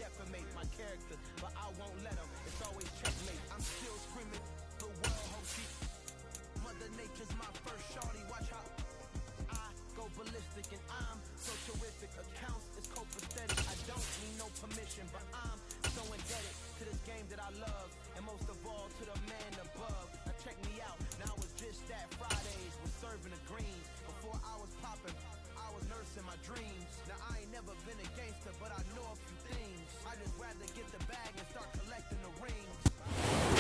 defamate my character, but I won't let them. It's always checkmate. I'm still screaming, the world hopes you. Mother Nature's my first shorty. Watch how I go ballistic, and I'm so terrific. Accounts is copacetic. I don't need no permission, but I'm so indebted to this game that I love, and most of all to the man above. Now check me out. Now it's just that Fridays was serving the greens. Before I was popping, I was nursing my dreams. Now I ain't never been a gangster, but I know a few things. I just rather get the bag and start collecting the rings.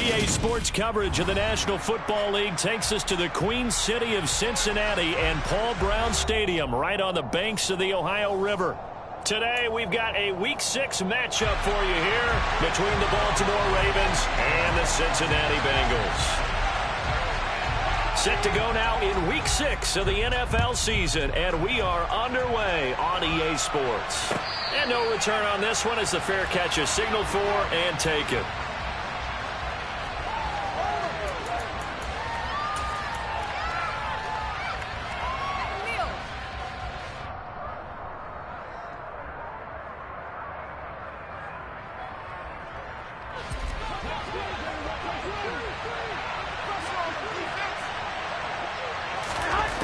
EA Sports coverage of the National Football League takes us to the Queen City of Cincinnati and Paul Brown Stadium right on the banks of the Ohio River. Today we've got a Week 6 matchup for you here between the Baltimore Ravens and the Cincinnati Bengals. Set to go now in Week 6 of the NFL season, and we are underway on EA Sports. And no return on this one as the fair catch is signaled for and taken.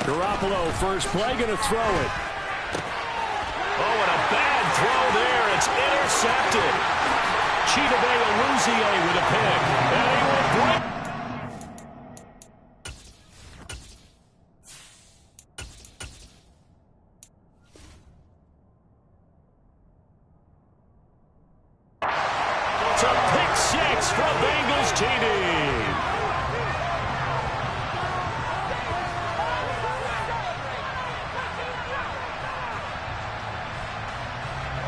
Garoppolo, first play, going to throw it. Oh, and a bad throw there. It's intercepted. Chidobe Awuzie with a pick. And he will break. It's a pick six from Bengals TD.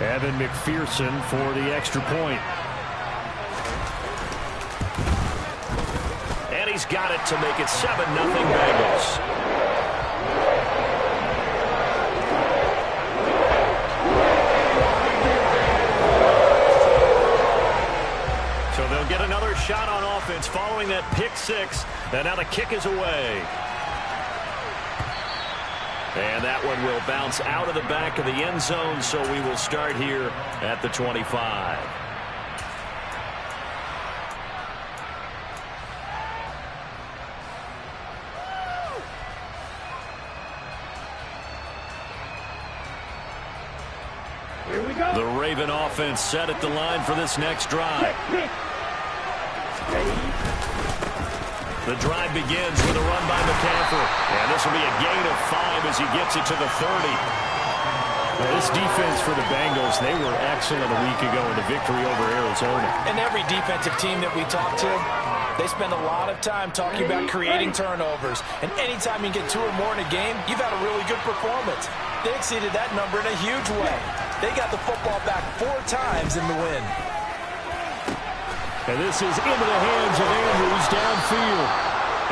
Evan McPherson for the extra point. And he's got it to make it 7-0 Bengals. So they'll get another shot on offense following that pick six. And now the kick is away. And that one will bounce out of the back of the end zone, so we will start here at the 25. Here we go. The Raven offense set at the line for this next drive. The drive begins with a run by McCaffrey. And this will be a gain of 5 as he gets it to the 30. Well, this defense for the Bengals, they were excellent a week ago in the victory over Arizona. And every defensive team that we talk to, they spend a lot of time talking about creating turnovers. And anytime you get 2 or more in a game, you've had a really good performance. They exceeded that number in a huge way. They got the football back 4 times in the win. And this is into the hands of Andrews downfield.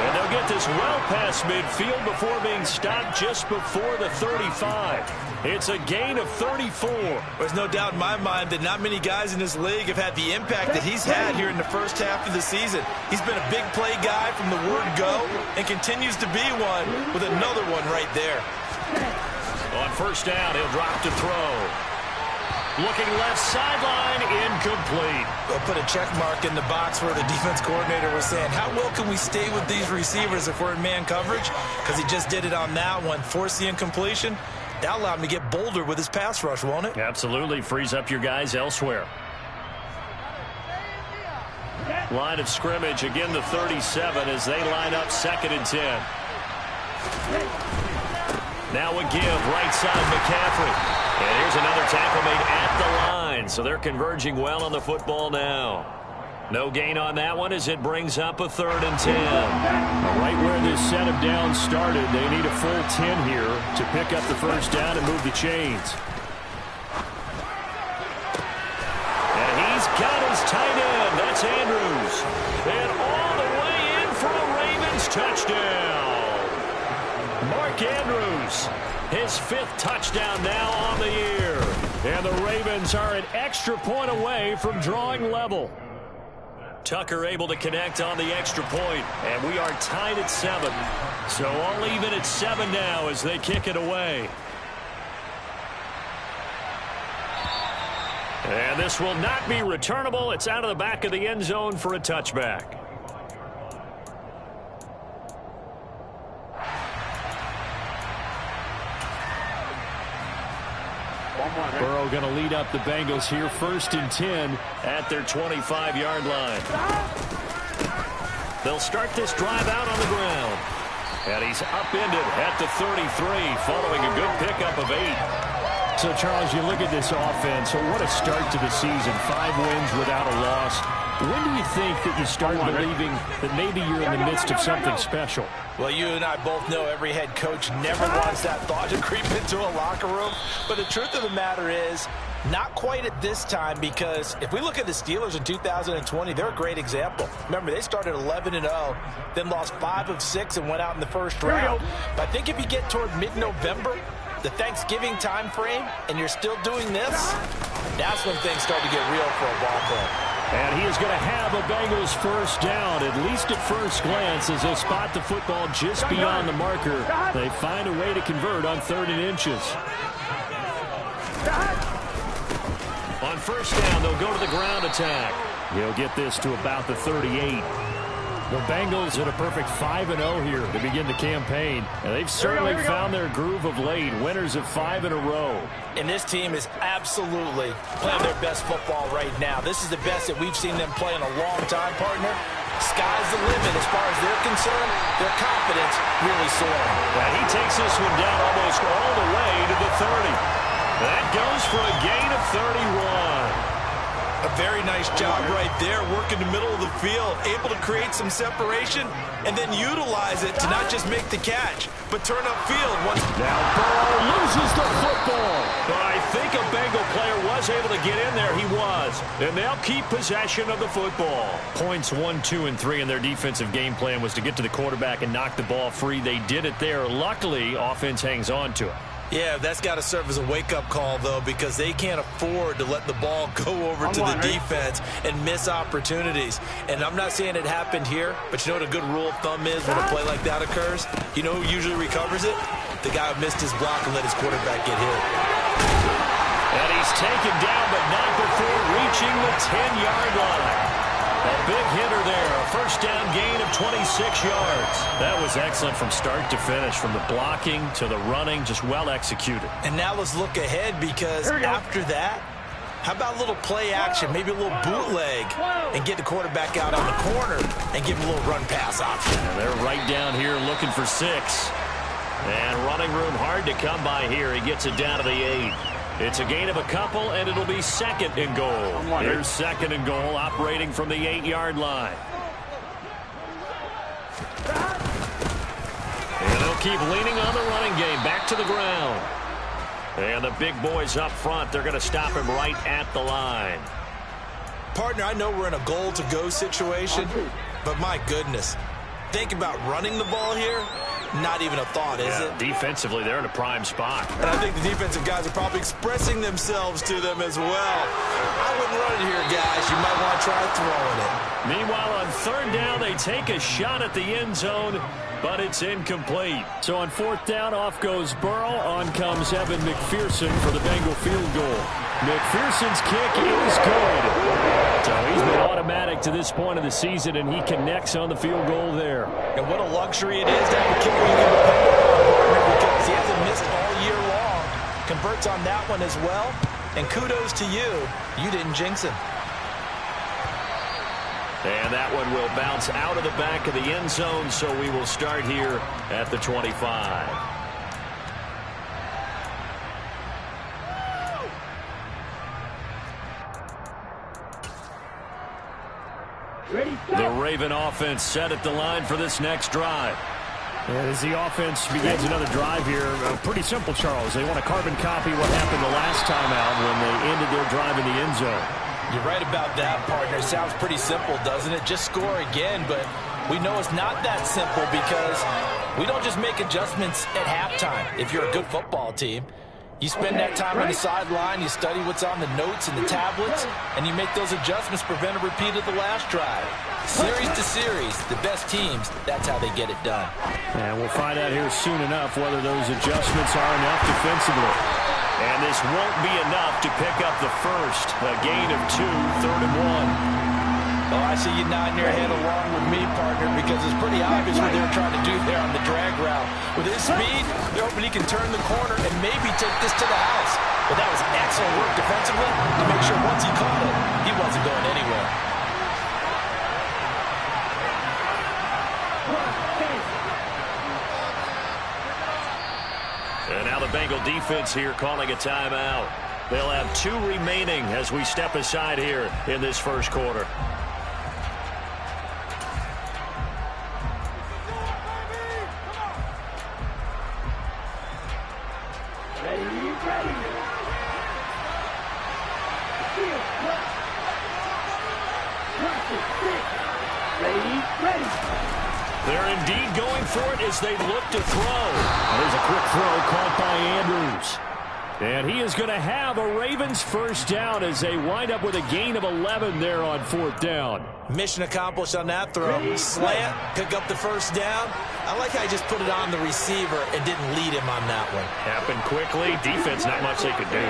And they'll get this well past midfield before being stopped just before the 35. It's a gain of 34. There's no doubt in my mind that not many guys in this league have had the impact that he's had here in the first half of the season. He's been a big play guy from the word go and continues to be one with another one right there. On first down, he'll drop to throw. Looking left sideline, incomplete. We'll put a check mark in the box where the defense coordinator was saying, how well can we stay with these receivers if we're in man coverage? Because he just did it on that one, forced the incompletion. That allowed him to get bolder with his pass rush, won't it? Absolutely, frees up your guys elsewhere. Line of scrimmage, again the 37 as they line up 2nd and 10. Now a give, right side McCaffrey. And here's another tackle made at the line. So they're converging well on the football now. No gain on that one as it brings up a 3rd and 10. Right where this set of downs started, they need a full 10 here to pick up the first down and move the chains. And he's got his tight end. That's Andrews. And all the way in for a Ravens touchdown. Mark Andrews. His 5th touchdown now on the year. And the Ravens are an extra point away from drawing level. Tucker able to connect on the extra point. And we are tied at 7. So all even at 7 now as they kick it away. And this will not be returnable. It's out of the back of the end zone for a touchback. Burrow going to lead up the Bengals here, 1st and 10 at their 25-yard line. They'll start this drive out on the ground. And he's upended at the 33 following a good pickup of 8. So, Charles, you look at this offense, so what a start to the season. 5 wins without a loss. When do you think that you start believing that maybe you're in the midst of something special? Well, you and I both know every head coach never wants that thought to creep into a locker room. But the truth of the matter is, not quite at this time, because if we look at the Steelers in 2020, they're a great example. Remember, they started 11-0, then lost 5 of 6 and went out in the first round. But I think if you get toward mid-November, the Thanksgiving time frame, and you're still doing this, that's when things start to get real for a ball club. And he is going to have a Bengals first down, at least at first glance, as they'll spot the football just beyond the marker. They find a way to convert on 3rd and inches. On first down, they'll go to the ground attack. He'll get this to about the 38. The Bengals at a perfect 5-0 here to begin the campaign. And they've certainly found their groove of late, winners of 5 in a row. And this team is absolutely playing their best football right now. This is the best that we've seen them play in a long time, partner. Sky's the limit as far as they're concerned. Their confidence really soaring. And he takes this one down almost all the way to the 30. That goes for a gain of 31. A very nice job right there, working the middle of the field, able to create some separation and then utilize it to not just make the catch, but turn upfield. Now Burrow loses the football. But I think a Bengal player was able to get in there. He was. And they'll keep possession of the football. Points 1, 2, and 3 in their defensive game plan was to get to the quarterback and knock the ball free. They did it there. Luckily, offense hangs on to it. Yeah, that's got to serve as a wake-up call, though, because they can't afford to let the ball go over to the defense and miss opportunities. And I'm not saying it happened here, but you know what a good rule of thumb is when a play like that occurs? You know who usually recovers it? The guy who missed his block and let his quarterback get hit. And he's taken down, but not before reaching the 10-yard line. A big hitter there, a first down gain of 26 yards. That was excellent from start to finish, from the blocking to the running, just well executed. And now let's look ahead, because after that, how about a little play action, maybe a little bootleg, and get the quarterback out on the corner and give him a little run pass option. And they're right down here looking for 6. And running room hard to come by here. He gets it down to the 8. It's a gain of a couple, and it'll be 2nd and goal. Here's 2nd and goal, operating from the 8-yard line. And they'll keep leaning on the running game, back to the ground. And the big boys up front, they're going to stop him right at the line. Partner, I know we're in a goal-to-go situation, but my goodness, think about running the ball here. Not even a thought, is it? Defensively, they're in a prime spot. And I think the defensive guys are probably expressing themselves to them as well. I wouldn't run it here, guys. You might want to try throwing it. Meanwhile, on 3rd down, they take a shot at the end zone, but it's incomplete. So on 4th down, off goes Burrow. On comes Evan McPherson for the Bengal field goal. McPherson's kick is good. So he's been automatic to this point of the season, and he connects on the field goal there. And what a luxury it is to have a kicker you can depend upon, because he hasn't missed all year long. Converts on that one as well. And kudos to you. You didn't jinx him. And that one will bounce out of the back of the end zone, so we will start here at the 25. The Raven offense set at the line for this next drive. And as the offense begins another drive here, pretty simple, Charles. They want to carbon copy what happened the last time out when they ended their drive in the end zone. You're right about that, partner. Sounds pretty simple, doesn't it? Just score again, but we know it's not that simple, because we don't just make adjustments at halftime if you're a good football team. You spend that time on the sideline, you study what's on the notes and the tablets, and you make those adjustments, prevent a repeat of the last drive. Series to series, the best teams, that's how they get it done. And we'll find out here soon enough whether those adjustments are enough defensively. And this won't be enough to pick up the first. A gain of 2, 3rd and 1. Oh, I see you nodding your head along with me, partner, because it's pretty obvious what they're trying to do there on the drag route. With his speed, they're hoping he can turn the corner and maybe take this to the house. But that was excellent work defensively to make sure once he caught it, he wasn't going anywhere. And now the Bengal defense here calling a timeout. They'll have 2 remaining as we step aside here in this first quarter. They're indeed going for it as they look to throw. There's a quick throw caught by Andrews. And he is going to have a Ravens first down as they wind up with a gain of 11 there on 4th down. Mission accomplished on that throw. Slant, pick up the first down. I like how he just put it on the receiver and didn't lead him on that one. Happened quickly. Defense, not much they could do.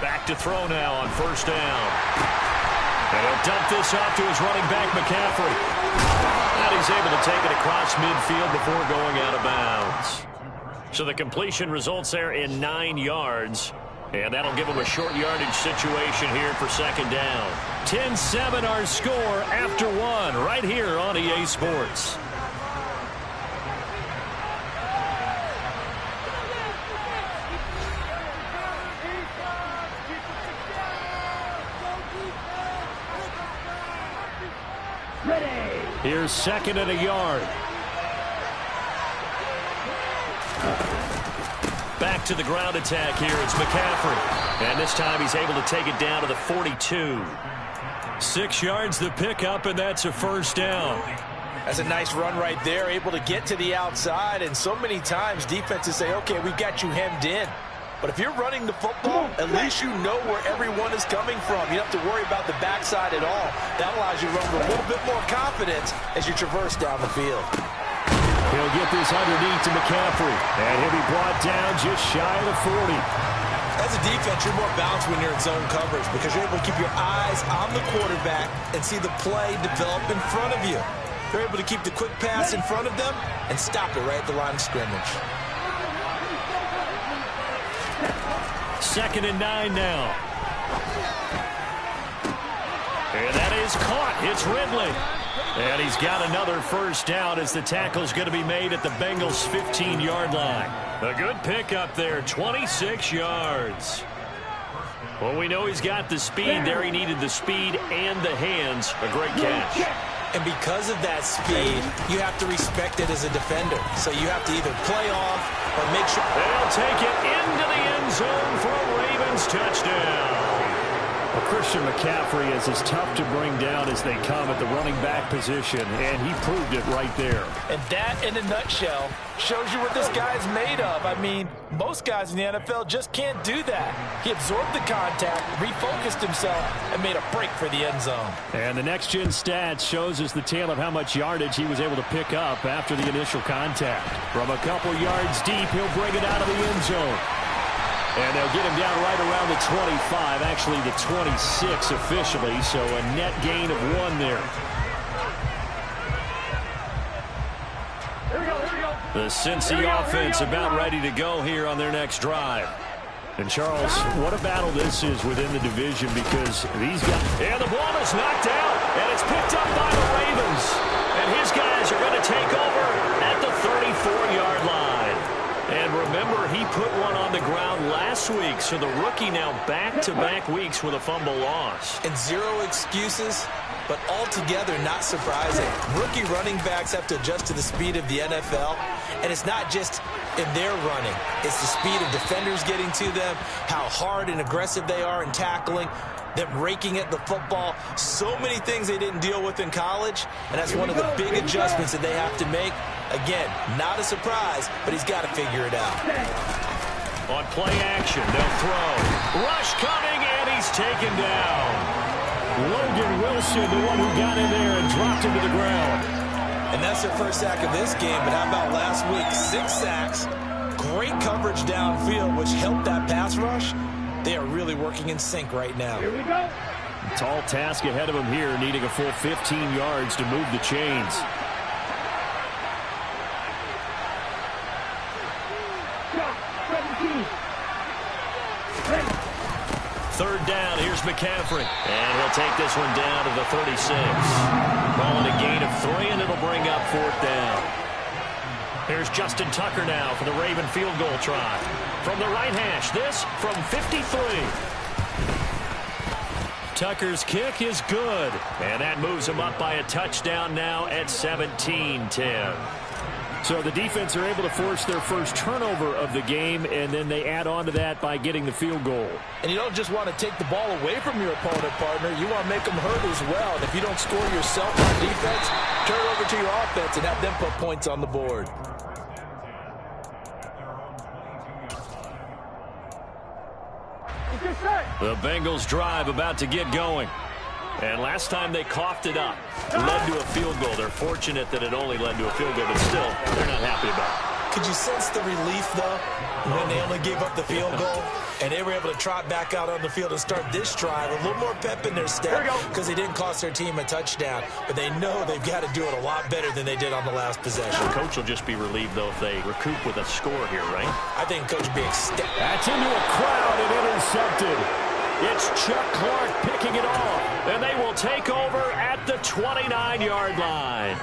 Back to throw now on 1st down. And he'll dump this off to his running back, McCaffrey. And he's able to take it across midfield before going out of bounds. So the completion results there in 9 yards. And that'll give him a short yardage situation here for 2nd down. 10-7 our score after 1 right here on EA Sports. Here's 2nd and a yard. Back to the ground attack here. It's McCaffrey. And this time he's able to take it down to the 42. 6 yards the pickup, and that's a 1st down. That's a nice run right there, able to get to the outside. And so many times defenses say, okay, we've got you hemmed in. But if you're running the football, at least you know where everyone is coming from. You don't have to worry about the backside at all. That allows you to run with a little bit more confidence as you traverse down the field. He'll get this underneath to McCaffrey. And he'll be brought down just shy of the 40. As a defense, you're more balanced when you're in zone coverage because you're able to keep your eyes on the quarterback and see the play develop in front of you. You're able to keep the quick pass in front of them and stop it right at the line of scrimmage. 2nd and 9 now. And that is caught. It's Ridley. And he's got another 1st down as the tackle's going to be made at the Bengals' 15-yard line. A good pickup there, 26 yards. Well, we know he's got the speed there. He needed the speed and the hands. A great catch. And because of that speed, you have to respect it as a defender. So you have to either play off or make sure. They'll take it into the end zone for a Ravens touchdown. Well, Christian McCaffrey is as tough to bring down as they come at the running back position, and he proved it right there. And that, in a nutshell, shows you what this guy's made of. I mean, most guys in the NFL just can't do that. He absorbed the contact, refocused himself, and made a break for the end zone. And the next-gen stats shows us the tale of how much yardage he was able to pick up after the initial contact. From a couple yards deep, he'll bring it out of the end zone. And they'll get him down right around the 25, actually the 26 officially, so a net gain of 1 there. The Cincy offense about ready to go here on their next drive. And, Charles, what a battle this is within the division because these guys... And the ball is knocked out, and it's picked up by the Ravens. And his guys are going to take over at the 34-yard line. And remember, he put one on the ground last week, so the rookie now back-to-back weeks with a fumble loss. And 0 excuses, but altogether not surprising. Rookie running backs have to adjust to the speed of the NFL, and it's not just in their running. It's the speed of defenders getting to them, how hard and aggressive they are in tackling, them raking at the football. So many things they didn't deal with in college, and that's one of the big adjustments that they have to make. Again, not a surprise, but he's got to figure it out. On play action, they'll throw. Rush coming, and he's taken down. Logan Wilson, the one who got in there and dropped him to the ground. And that's their first sack of this game, but how about last week? 6 sacks, great coverage downfield, which helped that pass rush. They are really working in sync right now. Here we go. Tall task ahead of him here, needing a full 15 yards to move the chains. Third down, here's McCaffrey. And he'll take this one down to the 36. Calling a gain of 3, and it'll bring up 4th down. Here's Justin Tucker now for the Raven field goal try. From the right hash, this from 53. Tucker's kick is good. And that moves him up by a touchdown now at 17-10. So the defense are able to force their first turnover of the game, and then they add on to that by getting the field goal. And you don't just want to take the ball away from your opponent, partner. You want to make them hurt as well. And if you don't score yourself on defense, turn it over to your offense and have them put points on the board. The Bengals drive about to get going. And last time they coughed it up, led to a field goal. They're fortunate that it only led to a field goal, but still, they're not happy about it. Could you sense the relief, though, when they only gave up the field goal and they were able to trot back out on the field and start this drive? A little more pep in their step because they didn't cost their team a touchdown, but they know they've got to do it a lot better than they did on the last possession. The coach will just be relieved, though, if they recoup with a score here, right? I think Coach will be ecstatic. That's into a crowd and intercepted. It's Chuck Clark picking it off, and they will take over at the 29-yard line.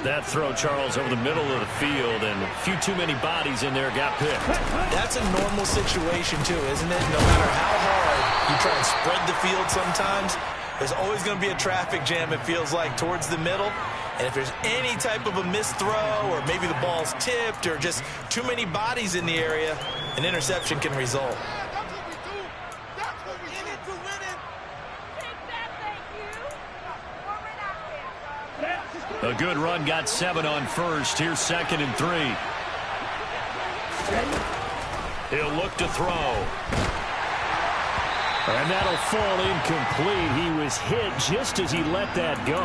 That throw, Charles, over the middle of the field, and a few too many bodies in there got picked. That's a normal situation, too, isn't it? No matter how hard you try and spread the field sometimes, there's always going to be a traffic jam, it feels like, towards the middle. And if there's any type of a missed throw or maybe the ball's tipped or just too many bodies in the area, an interception can result. A good run got 7 on first. Here's 2nd and 3. He'll look to throw. And that'll fall incomplete. He was hit just as he let that go.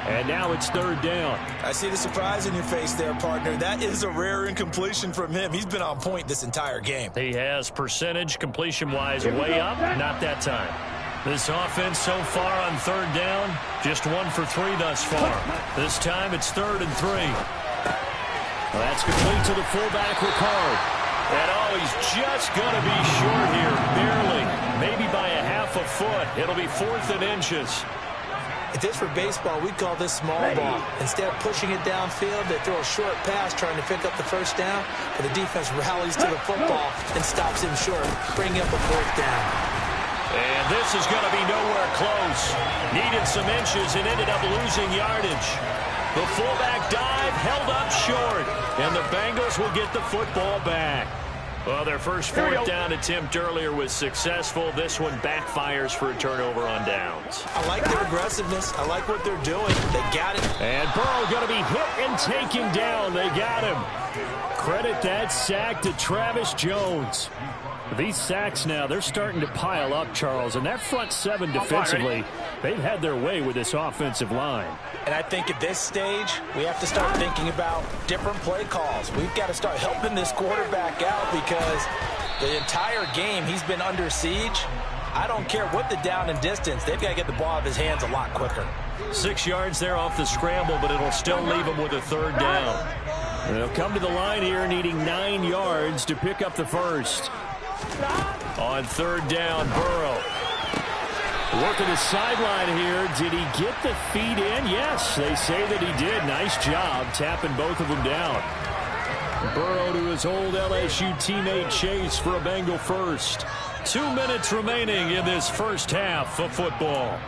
And now it's 3rd down. I see the surprise in your face there, partner. That is a rare incompletion from him. He's been on point this entire game. He has percentage completion-wise way up. Not that time. This offense so far on 3rd down, just 1 for 3 thus far. This time it's 3rd and 3. Well, that's complete to the fullback, Ricard. And oh, he's just going to be short here, barely. Maybe by a half a foot. It'll be 4th and inches. If this were baseball, we'd call this small ball. Instead of pushing it downfield, they throw a short pass trying to pick up the 1st down, but the defense rallies to the football and stops him short, bringing up a 4th down. And this is going to be nowhere close. Needed some inches and ended up losing yardage. The fullback dive held up short, and the Bengals will get the football back. Well, their first 4th down attempt earlier was successful. This one backfires for a turnover on downs. I like their aggressiveness. I like what they're doing. They got it. And Burrow going to be hit and taken down. They got him. Credit that sack to Travis Jones. These sacks now, they're starting to pile up, Charles. And that front 7 defensively, they've had their way with this offensive line. And I think at this stage, we have to start thinking about different play calls. We've got to start helping this quarterback out because the entire game he's been under siege. I don't care what the down and distance. They've got to get the ball out of his hands a lot quicker. 6 yards there off the scramble, but it'll still leave him with a 3rd down. They'll come to the line here needing 9 yards to pick up the first. On 3rd down, Burrow. Working the sideline here. Did he get the feet in? Yes, they say that he did. Nice job tapping both of them down. Burrow to his old LSU teammate Chase for a Bengal first. 2 minutes remaining in this first half of football.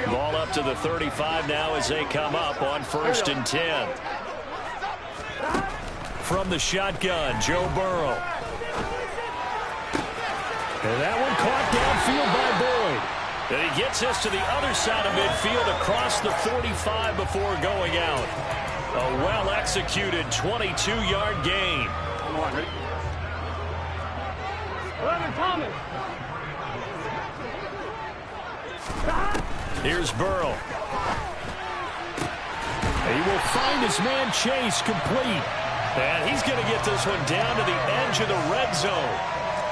Ball up to the 35 now as they come up on 1st and 10. From the shotgun, Joe Burrow. And that one caught downfield by Boyd. And he gets us to the other side of midfield across the 45 before going out. A well-executed 22-yard gain. Come on, ready? 11, Thomas. Here's Burrow. He will find his man Chase complete. And he's going to get this one down to the edge of the red zone.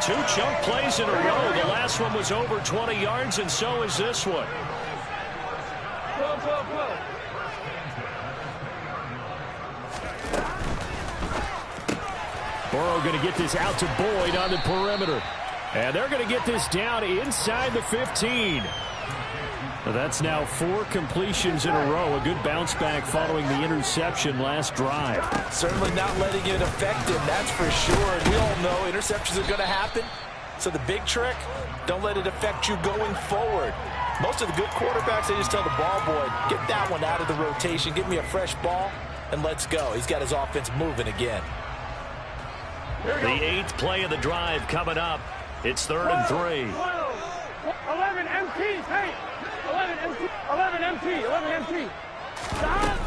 2 chunk plays in a row. The last one was over 20 yards, and so is this one. Burrow going to get this out to Boyd on the perimeter. And they're going to get this down inside the 15. Well, that's now 4 completions in a row. A good bounce back following the interception last drive. Certainly not letting it affect him, that's for sure. And we all know interceptions are going to happen. So the big trick, don't let it affect you going forward. Most of the good quarterbacks, they just tell the ball boy, get that one out of the rotation, give me a fresh ball, and let's go. He's got his offense moving again. The 8th play of the drive coming up. It's 3rd and 3. 11 MT, hey! 11 MT, 11 MT, 11 MT. Stop!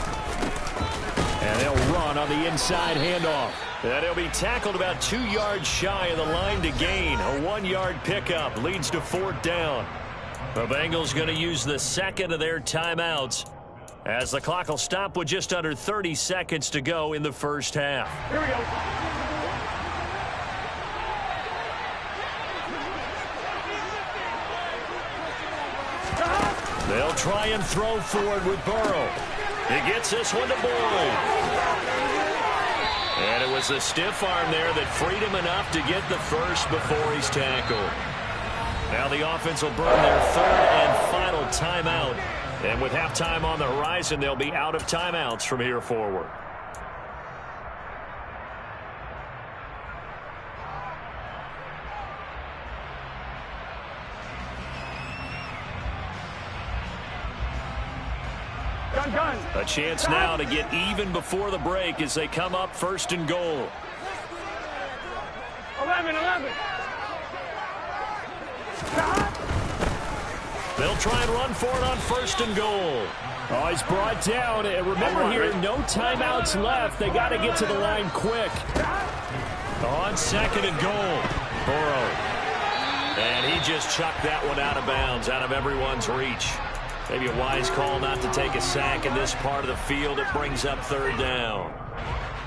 And they'll run on the inside handoff. And he'll be tackled about 2 yards shy of the line to gain. A 1-yard pickup leads to 4th down. The Bengals going to use the 2nd of their timeouts as the clock will stop with just under 30 seconds to go in the first half. Here we go. They'll try and throw forward with Burrow. He gets this one to Boyd. And it was a stiff arm there that freed him enough to get the first before he's tackled. Now the offense will burn their 3rd and final timeout. And with halftime on the horizon, they'll be out of timeouts from here forward. A chance now to get even before the break as they come up 1st and goal. 11. They'll try and run for it on 1st and goal. Oh, he's brought down. And remember here, no timeouts left. They got to get to the line quick. On 2nd and goal, Burrow. And he just chucked that one out of bounds, out of everyone's reach. Maybe a wise call not to take a sack in this part of the field. It brings up 3rd down.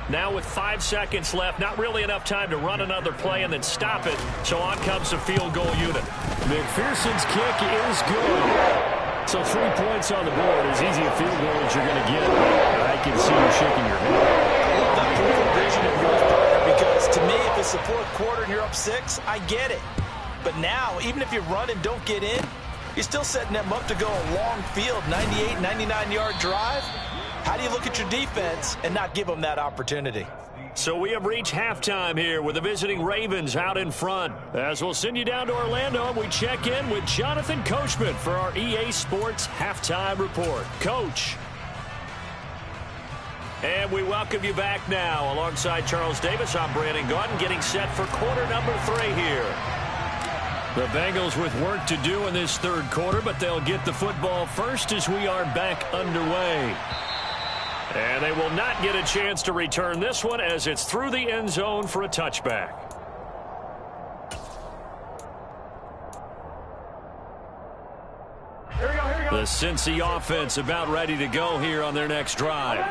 Now with 5 seconds left, not really enough time to run another play and then stop it. So on comes the field goal unit. McPherson's kick is good. So 3 points on the board. As easy a field goal as you're going to get. I can see you shaking your head. I love that perfect vision of yours, partner, because to me, if it's the 4th quarter and you're up 6, I get it. But now, even if you run and don't get in, you're still setting them up to go a long field, 98, 99-yard drive. How do you look at your defense and not give them that opportunity? So we have reached halftime here with the visiting Ravens out in front. As we'll send you down to Orlando, and we check in with Jonathan Coachman for our EA Sports Halftime Report. Coach. And we welcome you back now. Alongside Charles Davis, I'm Brandon Gaudin, getting set for quarter number 3 here. The Bengals with work to do in this 3rd quarter, but they'll get the football first as we are back underway. And they will not get a chance to return this one as it's through the end zone for a touchback. Here we go. The Cincy offense about ready to go here on their next drive.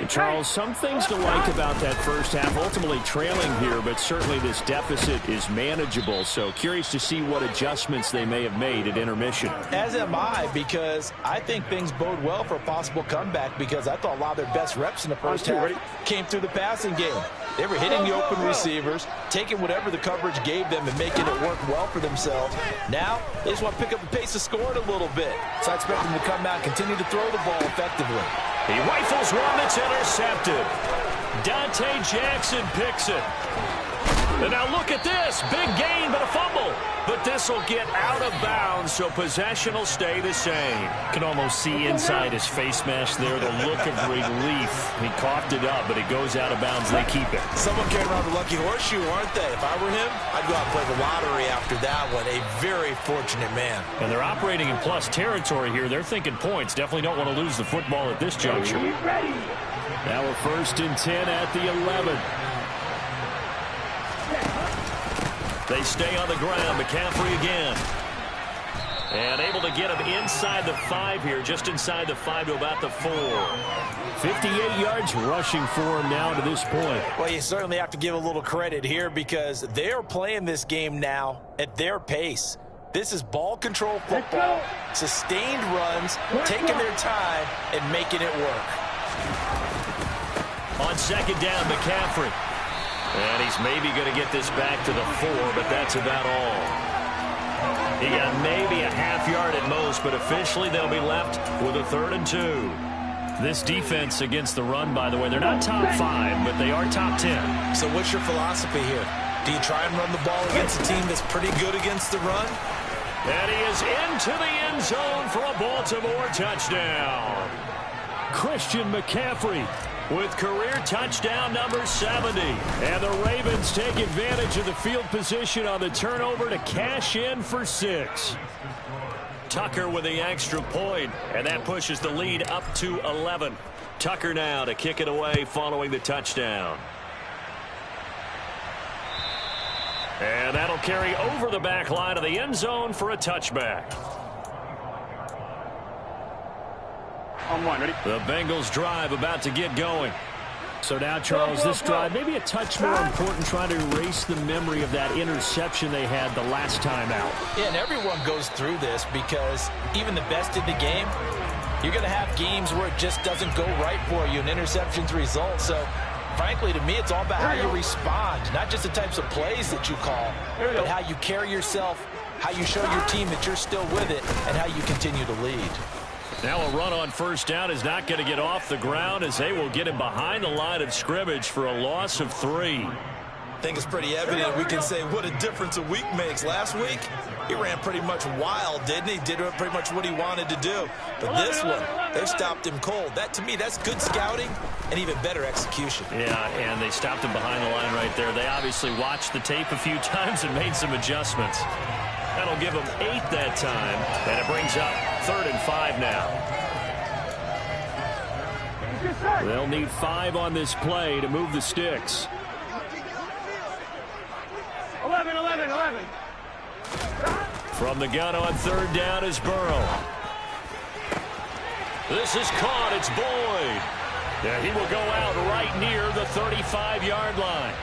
And Charles, some things to like about that first half. Ultimately trailing here, but certainly this deficit is manageable. So curious to see what adjustments they may have made at intermission. As am I, because I think things bode well for a possible comeback, because I thought a lot of their best reps in the first half came through the passing game. They were hitting the open receivers, taking whatever the coverage gave them and making it work well for themselves. Now, they just want to pick up the pace of scoring a little bit. So I expect them to come out and continue to throw the ball effectively. He rifles one that's intercepted. Dante Jackson picks it. And now look at this. Big gain, but a fumble. But this will get out of bounds, so possession will stay the same. Can almost see inside his face mask there the look of relief. He coughed it up, but it goes out of bounds. They keep it. Someone carrying around the lucky horseshoe, aren't they? If I were him, I'd go out and play the lottery after that one. A very fortunate man. And they're operating in plus territory here. They're thinking points. Definitely don't want to lose the football at this juncture. Now a 1st and 10 at the 11. They stay on the ground. McCaffrey again. And able to get him inside the 5 here, just inside the 5 to about the 4. 58 yards rushing for him now to this point. Well, you certainly have to give a little credit here because they're playing this game now at their pace. This is ball control football, sustained runs, taking their time and making it work. On second down, McCaffrey. And he's maybe going to get this back to the 4, but that's about all. He got maybe a half yard at most, but officially they'll be left with a 3rd and 2. This defense against the run, by the way, they're not top 5, but they are top 10. So what's your philosophy here? Do you try and run the ball against a team that's pretty good against the run? And he is into the end zone for a Baltimore touchdown. Christian McCaffrey with career touchdown number 70. And the Ravens take advantage of the field position on the turnover to cash in for 6. Tucker with the extra point, and that pushes the lead up to 11. Tucker now to kick it away following the touchdown. And that'll carry over the back line of the end zone for a touchback. On one, ready? The Bengals drive about to get going. So now, Charles, this drive maybe a touch more important, trying to erase the memory of that interception they had the last time out. Yeah, and everyone goes through this because even the best in the game, you're going to have games where it just doesn't go right for you, and interceptions result. So, frankly, to me, it's all about how you respond, not just the types of plays that you call, but how you carry yourself, how you show your team that you're still with it, and how you continue to lead. Now a run on first down is not going to get off the ground as they will get him behind the line of scrimmage for a loss of 3. I think it's pretty evident. We can say what a difference a week makes. Last week, he ran pretty much wild, didn't he? Did pretty much what he wanted to do. But this one, they've stopped him cold. That, to me, that's good scouting and even better execution. Yeah, and they stopped him behind the line right there. They obviously watched the tape a few times and made some adjustments. That'll give them 8 that time, and it brings up 3rd and 5 now. They'll need 5 on this play to move the sticks. 11. From the gun on 3rd down is Burrow. This is caught. It's Boyd. Yeah, he will go out right near the 35-yard line.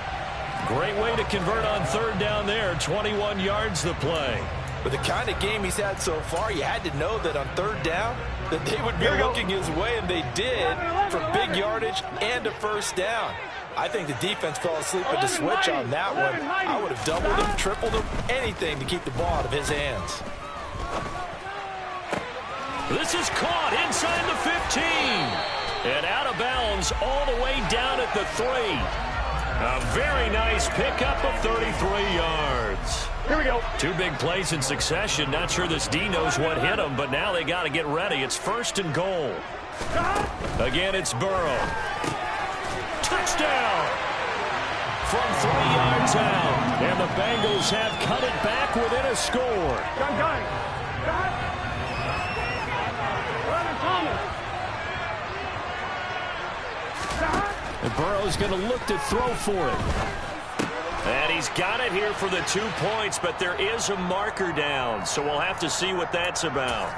Great way to convert on 3rd down there. 21 yards the play. With the kind of game he's had so far, you had to know that on 3rd down that they would be looking his way, and they did, for big yardage and a first down. I think the defense fell asleep at the switch on that one. I would have doubled him, tripled him, anything to keep the ball out of his hands. This is caught inside the 15. And out of bounds all the way down at the 3. A very nice pickup of 33 yards. Here we go. 2 big plays in succession. Not sure this D knows what hit him, but now they got to get ready. It's 1st and goal. Again, it's Burrow. Touchdown! From 3 yards out. And the Bengals have cut it back within a score. Gun. And Burrow's going to look to throw for it. And he's got it here for the 2 points, but there is a marker down, so we'll have to see what that's about.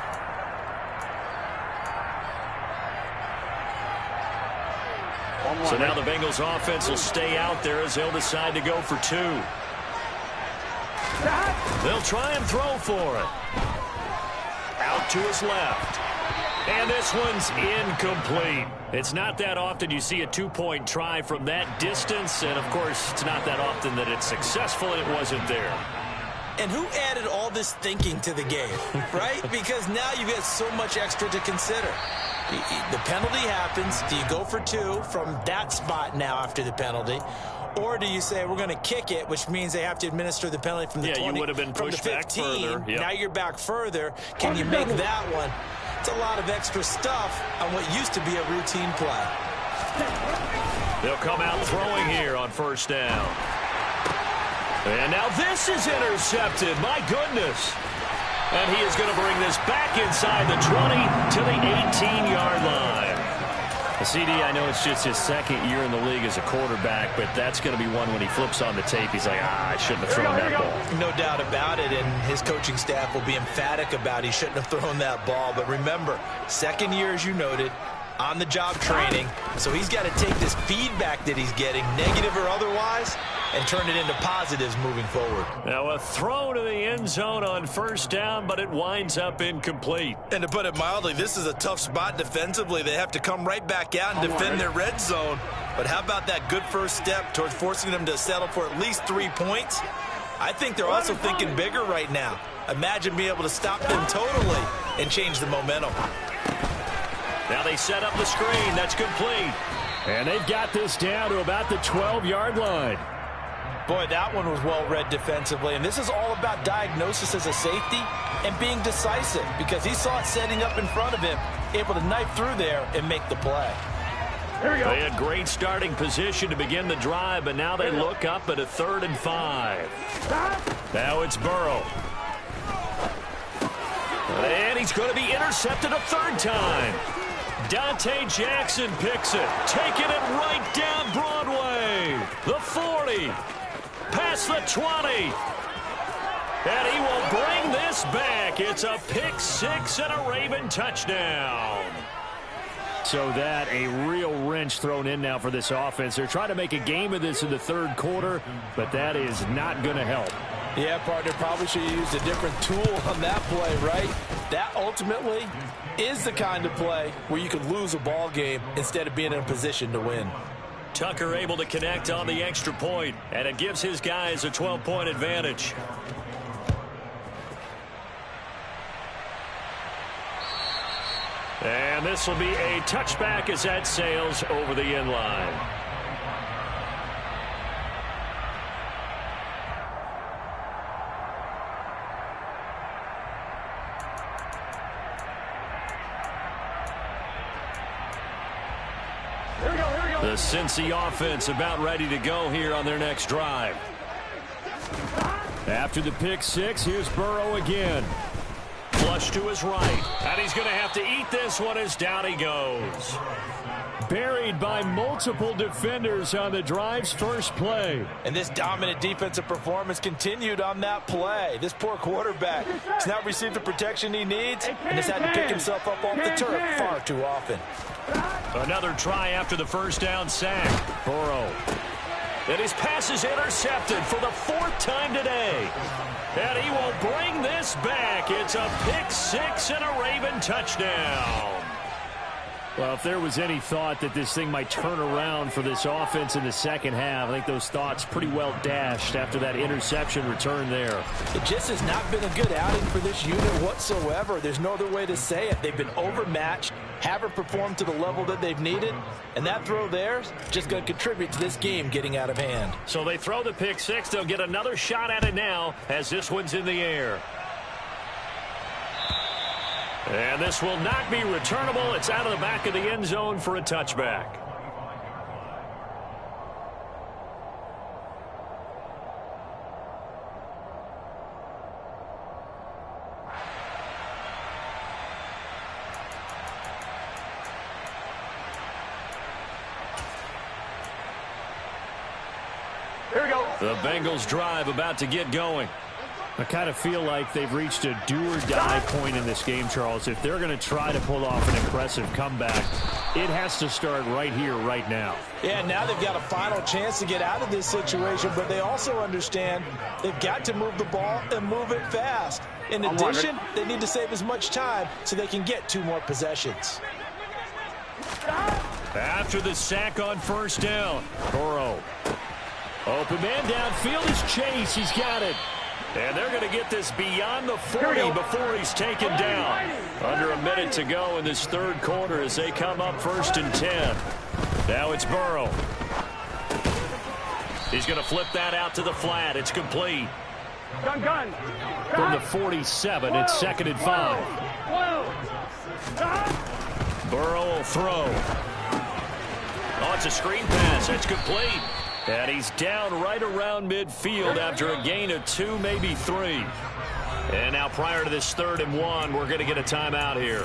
So now the Bengals offense will stay out there as they'll decide to go for 2. They'll try and throw for it. Out to his left. And this one's incomplete. It's not that often you see a 2-point try from that distance, and of course it's not that often that it's successful, and it wasn't there. And who added all this thinking to the game, right? Because now you get so much extra to consider. The penalty happens. Do you go for 2 from that spot now after the penalty? Or do you say, we're going to kick it, which means they have to administer the penalty from the 20, you would have been pushed from the 15. back further. Yep. Now you're back further. Can you make that one? It's a lot of extra stuff on what used to be a routine play. They'll come out throwing here on 1st down. And now this is intercepted. My goodness. And he is going to bring this back inside the 20 to the 18-yard line. CD, I know it's just his second year in the league as a quarterback, but that's going to be one when he flips on the tape, he's like, I shouldn't have thrown that ball. No doubt about it, and his coaching staff will be emphatic about he shouldn't have thrown that ball. But remember, second year, as you noted, on-the-job training, so he's got to take this feedback that he's getting, negative or otherwise, and turn it into positives moving forward. Now a throw to the end zone on first down, but it winds up incomplete. And to put it mildly, this is a tough spot defensively. They have to come right back out and defend their red zone. But how about that good first step towards forcing them to settle for at least 3 points? I think they're also thinking bigger right now. Imagine being able to stop them totally and change the momentum. Now they set up the screen. That's complete. And they've got this down to about the 12-yard line. Boy, that one was well-read defensively, and this is all about diagnosis as a safety and being decisive because he saw it setting up in front of him, able to knife through there and make the play. Here we go. They had great starting position to begin the drive, but now they look up at a 3rd and 5. Now it's Burrow. And he's going to be intercepted a 3rd time. Dante Jackson picks it, taking it right down Broadway. The 40. Past the 20. And he will bring this back. It's a pick 6 and a Raven touchdown. So that a real wrench thrown in now for this offense. They're trying to make a game of this in the 3rd quarter, but that is not going to help. Yeah, partner, probably should have used a different tool on that play, right? That ultimately is the kind of play where you could lose a ball game instead of being in a position to win. Tucker able to connect on the extra point, and it gives his guys a 12-point advantage. And this will be a touchback as that sails over the end line. The Cincy offense about ready to go here on their next drive. After the pick 6, here's Burrow again. Flush to his right. And he's going to have to eat this one as down he goes. Buried by multiple defenders on the drive's first play. And this dominant defensive performance continued on that play. This poor quarterback has not received the protection he needs and has had to pick himself up off the turf far too often. Another try after the first down sack. Burrow. And his pass is intercepted for the 4th time today. And he will bring this back. It's a pick 6 and a Raven touchdown. Well, if there was any thought that this thing might turn around for this offense in the second half, I think those thoughts pretty well dashed after that interception return there. It just has not been a good outing for this unit whatsoever. There's no other way to say it. They've been overmatched, haven't performed to the level that they've needed, and that throw there is just going to contribute to this game getting out of hand. So they throw the pick 6. They'll get another shot at it now as this one's in the air. And this will not be returnable. It's out of the back of the end zone for a touchback. Here we go. The Bengals drive about to get going. I kind of feel like they've reached a do-or-die point in this game, Charles. If they're going to try to pull off an impressive comeback, it has to start right here, right now. Yeah, now they've got a final chance to get out of this situation, but they also understand they've got to move the ball and move it fast. In addition, they need to save as much time so they can get 2 more possessions. After the sack on first down, Burrow. Open man downfield is Chase. He's got it. And they're going to get this beyond the 40 before he's taken down. Under a minute to go in this 3rd quarter as they come up 1st and 10. Now it's Burrow. He's going to flip that out to the flat. It's complete. Gun. From the 47, it's 2nd and 5. Burrow will throw. Oh, it's a screen pass. It's complete. And he's down right around midfield after a gain of 2, maybe 3. And now prior to this 3rd and 1, we're going to get a timeout here.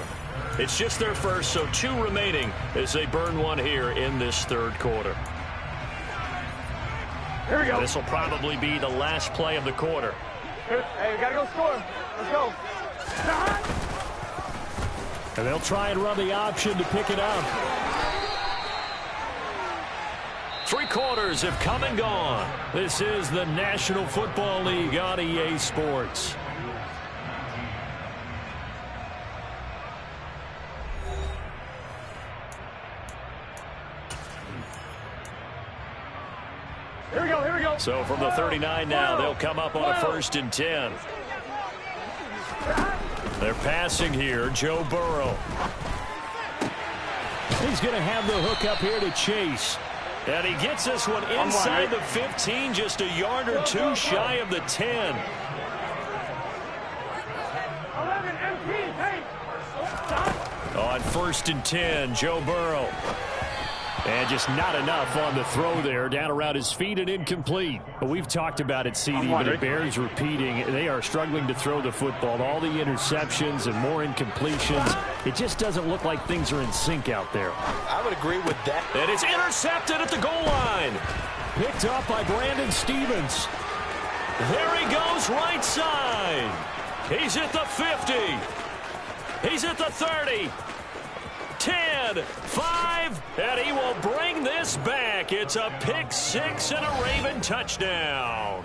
It's just their first, so 2 remaining as they burn one here in this third quarter. Here we go. This will probably be the last play of the quarter. Hey, we got to go score. Let's go. And they'll try and run the option to pick it up. 3 quarters have come and gone. This is the National Football League on EA Sports. Here we go, here we go. So from the 39 now, they'll come up on a 1st and 10. They're passing here, Joe Burrow. He's going to have the hook up here to Chase. And he gets this one inside the 15, just a yard or 2 shy of the 10. 11 MP, hey. On 1st and 10, Joe Burrow. And just not enough on the throw there. Down around his feet and incomplete. But we've talked about it, CD, but it bears repeating. They are struggling to throw the football. All the interceptions and more incompletions. It just doesn't look like things are in sync out there. I would agree with that. And it's intercepted at the goal line. Picked up by Brandon Stevens. There he goes, right side. He's at the 50. He's at the 30. 10, 5, and he will bring this back. It's a pick 6 and a Raven touchdown.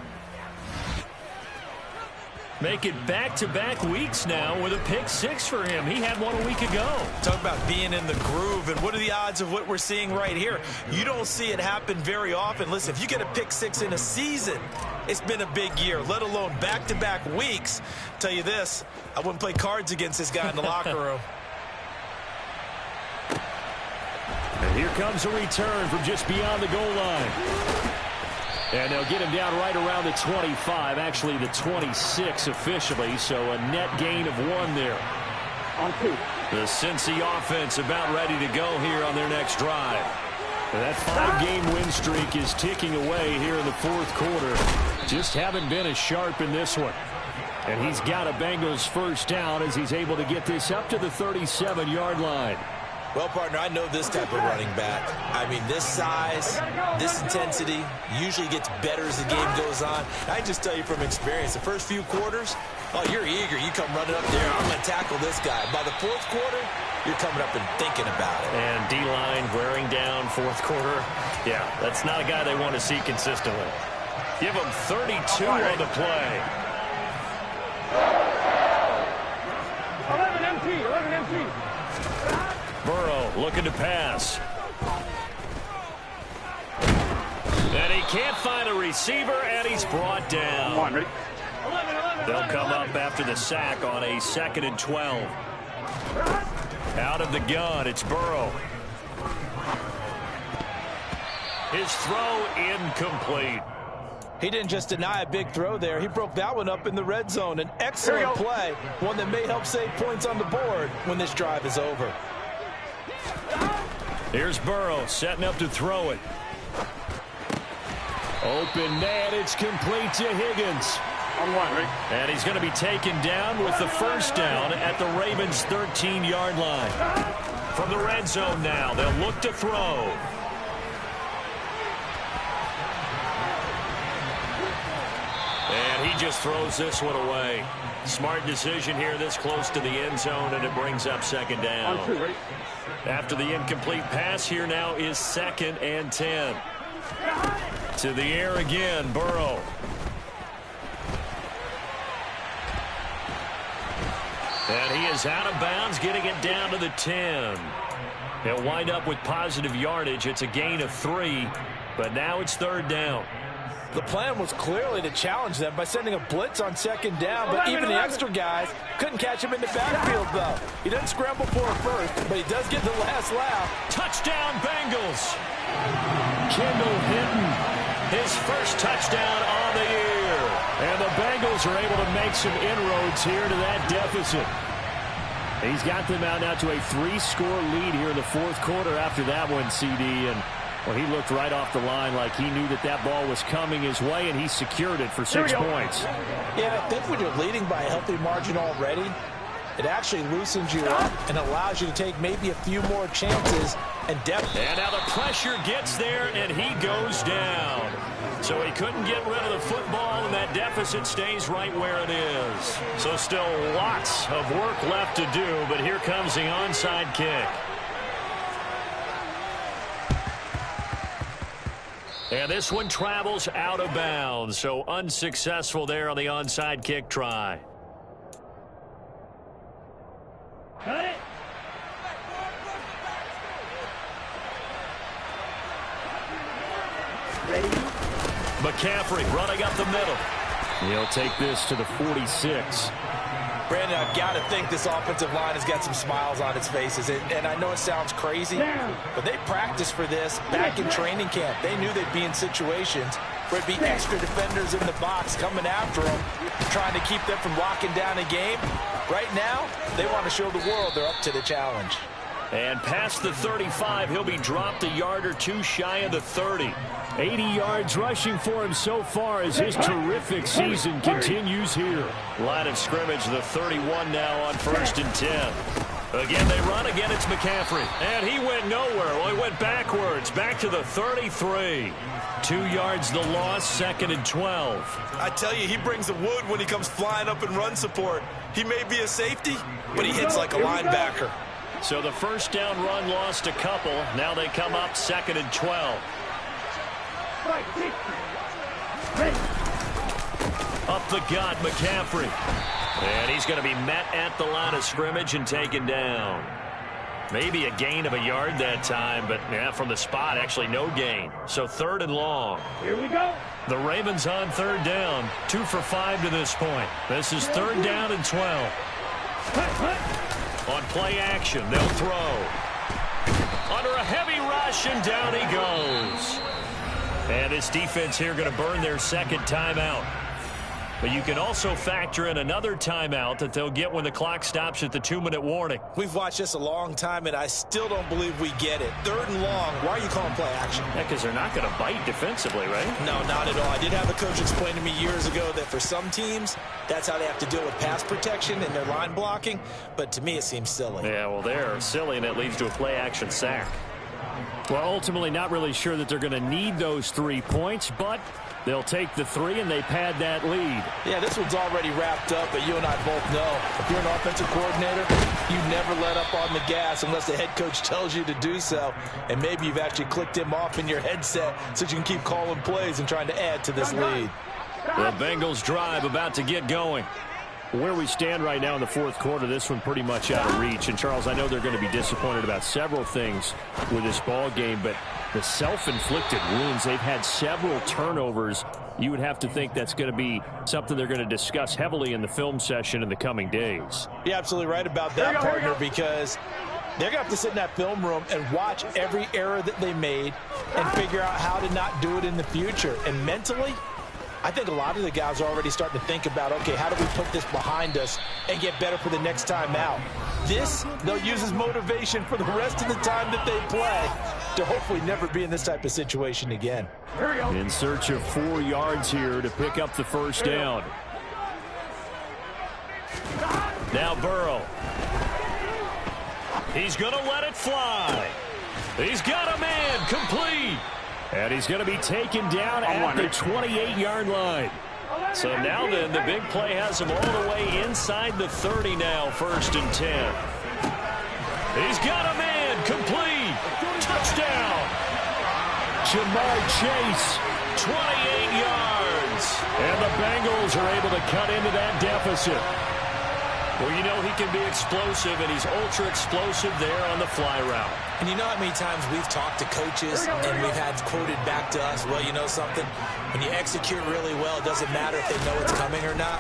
Make it back-to-back weeks now with a pick 6 for him. He had one a week ago. Talk about being in the groove, and what are the odds of what we're seeing right here? You don't see it happen very often. Listen, if you get a pick 6 in a season, it's been a big year, let alone back-to-back weeks. Tell you this, I wouldn't play cards against this guy in the locker room. And here comes a return from just beyond the goal line. And they'll get him down right around the 25, actually the 26 officially, so a net gain of 1 there. On 2. The Cincy offense about ready to go here on their next drive. And that 5-game win streak is ticking away here in the 4th quarter. Just haven't been as sharp in this one. And he's got a Bengals first down as he's able to get this up to the 37-yard line. Well, partner, I know this type of running back. I mean, this size, this intensity usually gets better as the game goes on. I just tell you from experience, the first few quarters, oh, you're eager. You come running up there, I'm going to tackle this guy. By the 4th quarter, you're coming up and thinking about it. And D-line wearing down 4th quarter. Yeah, that's not a guy they want to see consistently. Give him 32 on the play. 11 MT, 11 MT. Burrow looking to pass. And he can't find a receiver, and he's brought down. Come on, ready? They'll come up after the sack on a 2nd and 12. Out of the gun, it's Burrow. His throw incomplete. He didn't just deny a big throw there. He broke that one up in the red zone. An excellent play, one that may help save points on the board when this drive is over. Here's Burrow setting up to throw it. Open net, it's complete to Higgins. On 1, ready? And he's going to be taken down with the first down at the Ravens' 13-yard line. From the red zone now, they'll look to throw. And he just throws this one away. Smart decision here this close to the end zone, and it brings up 2nd down. On 2, ready? After the incomplete pass, here now is 2nd and 10. To the air again, Burrow. And he is out of bounds, getting it down to the 10. He'll wind up with positive yardage. It's a gain of 3, but now it's 3rd down. The plan was clearly to challenge them by sending a blitz on 2nd down, but even the extra guys couldn't catch him in the backfield, though. He didn't scramble for a first, but he does get the last laugh. Touchdown, Bengals. Kendall Hinton, his first touchdown on the year. And the Bengals are able to make some inroads here to that deficit. He's got them out now to a 3-score lead here in the 4th quarter after that one, CD. And well, he looked right off the line like he knew that that ball was coming his way, and he secured it for 6 points. Yeah, I think when you're leading by a healthy margin already, It actually loosens you up and allows you to take maybe a few more chances and depth. And now the pressure gets there, and he goes down. So he couldn't get rid of the football, and that deficit stays right where it is. So still lots of work left to do, but here comes the onside kick. And this one travels out of bounds, so unsuccessful there on the onside kick try. Cut it. Ready? McCaffrey running up the middle. He'll take this to the 46. Brandon, I've got to think this offensive line has got some smiles on its faces. And I know it sounds crazy, but they practiced for this back in training camp. They knew they'd be in situations where it'd be extra defenders in the box coming after them, trying to keep them from locking down a game. Right now, they want to show the world they're up to the challenge. And past the 35, he'll be dropped a yard or two shy of the 30. 80 yards rushing for him so far as his terrific season continues here. Line of scrimmage, the 31 now on 1st and 10. Again, they run. Again, it's McCaffrey. And he went nowhere. Well, he went backwards, back to the 33. 2 yards the loss, 2nd and 12. I tell you, he brings the wood when he comes flying up in run support. He may be a safety, but he hits like a linebacker. So the first down run lost a couple. Now they come up 2nd and 12. Up the gut, McCaffrey. And he's going to be met at the line of scrimmage and taken down. Maybe a gain of a yard that time, but yeah, from the spot, actually no gain. So 3rd and long. Here we go. The Ravens on 3rd down. 2 for 5 to this point. This is 3rd down and 12. On play action, they'll throw. Under a heavy rush, and down he goes. And this defense here going to burn their 2nd timeout. But you can also factor in another timeout that they'll get when the clock stops at the 2-minute warning. We've watched this a long time, and I still don't believe we get it. 3rd and long. Why are you calling play action? Yeah, because they're not going to bite defensively, right? No, not at all. I did have a coach explain to me years ago that for some teams, that's how they have to deal with pass protection and their line blocking. But to me, it seems silly. Yeah, well, they're silly, and it leads to a play action sack. Well, ultimately not really sure that they're going to need those 3 points, but they'll take the 3 and they pad that lead. Yeah, this one's already wrapped up, but you and I both know if you're an offensive coordinator, you never let up on the gas unless the head coach tells you to do so. And maybe you've actually clicked him off in your headset so you can keep calling plays and trying to add to this lead. The Bengals drive about to get going. Where we stand right now in the 4th quarter, this one pretty much out of reach. And, Charles, I know they're going to be disappointed about several things with this ball game, but the self-inflicted wounds, they've had several turnovers. You would have to think that's going to be something they're going to discuss heavily in the film session in the coming days. You're absolutely right about that, partner, because they're going to have to sit in that film room and watch every error that they made and figure out how to not do it in the future. And mentally, I think a lot of the guys are already starting to think about, okay, how do we put this behind us and get better for the next time out? This, they'll use as motivation for the rest of the time that they play to hopefully never be in this type of situation again. In search of 4 yards here to pick up the first down. Now Burrow. He's going to let it fly. He's got a man, complete. And he's going to be taken down at the 28-yard line. So now then, the big play has him all the way inside the 30 now, 1st and 10. He's got a man, complete. Touchdown. Jamar Chase, 28 yards. And the Bengals are able to cut into that deficit. Well, you know he can be explosive, and he's ultra explosive there on the fly route. And you know how many times we've talked to coaches and we've had quoted back to us, well, you know something? When you execute really well, it doesn't matter if they know it's coming or not.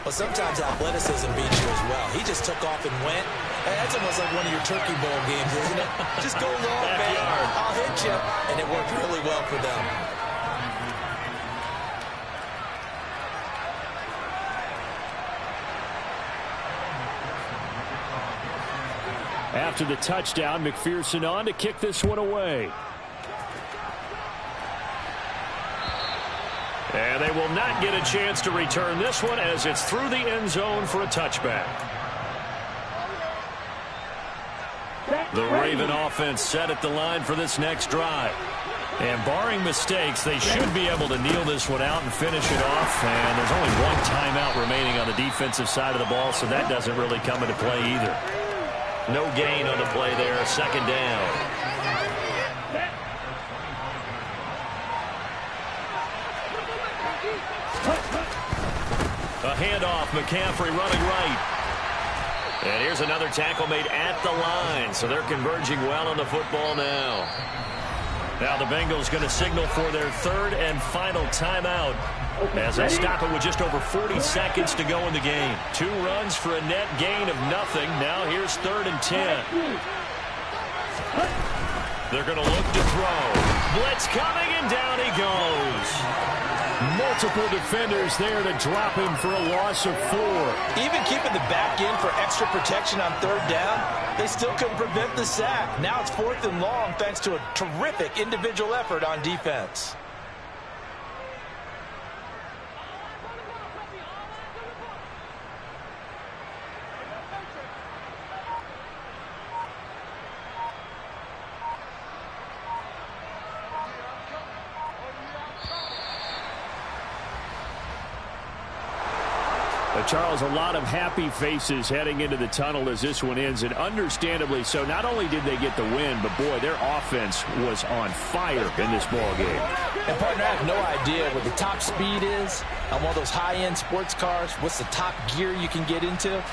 Well, sometimes athleticism beats you as well. He just took off and went. That's almost like one of your Turkey Bowl games, isn't it? Just go long, man. I'll hit you. And it worked really well for them. After the touchdown, McPherson on to kick this one away. And they will not get a chance to return this one as it's through the end zone for a touchback. The Raven offense set at the line for this next drive. And barring mistakes, they should be able to kneel this one out and finish it off. And there's only one timeout remaining on the defensive side of the ball, so that doesn't really come into play either. No gain on the play there, second down. A handoff, McCaffrey running right. And here's another tackle made at the line, so they're converging well on the football now. Now the Bengals going to signal for their third and final timeout as they stop it with just over 40 seconds to go in the game. 2 runs for a net gain of nothing. Now here's 3rd and 10. They're going to look to throw. Blitz coming, and down he goes. Multiple defenders there to drop him for a loss of 4. Even keeping the back in for extra protection on 3rd down, they still couldn't prevent the sack. Now it's 4th and long thanks to a terrific individual effort on defense. Charles, a lot of happy faces heading into the tunnel as this one ends, and understandably so. Not only did they get the win, but boy, their offense was on fire in this ball game. And partner, I have no idea what the top speed is on one of those high-end sports cars. What's the top gear you can get into?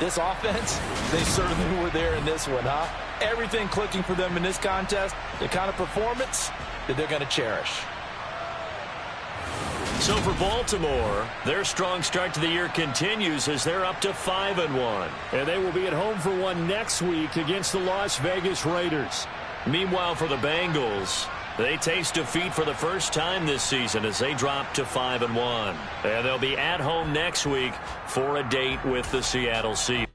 This offense, they certainly were there in this one, huh? Everything clicking for them in this contest, the kind of performance that they're going to cherish. So for Baltimore, their strong start to the year continues as they're up to 5-1. And they will be at home for one next week against the Las Vegas Raiders. Meanwhile, for the Bengals, they taste defeat for the first time this season as they drop to 5-1. And they'll be at home next week for a date with the Seattle Seahawks.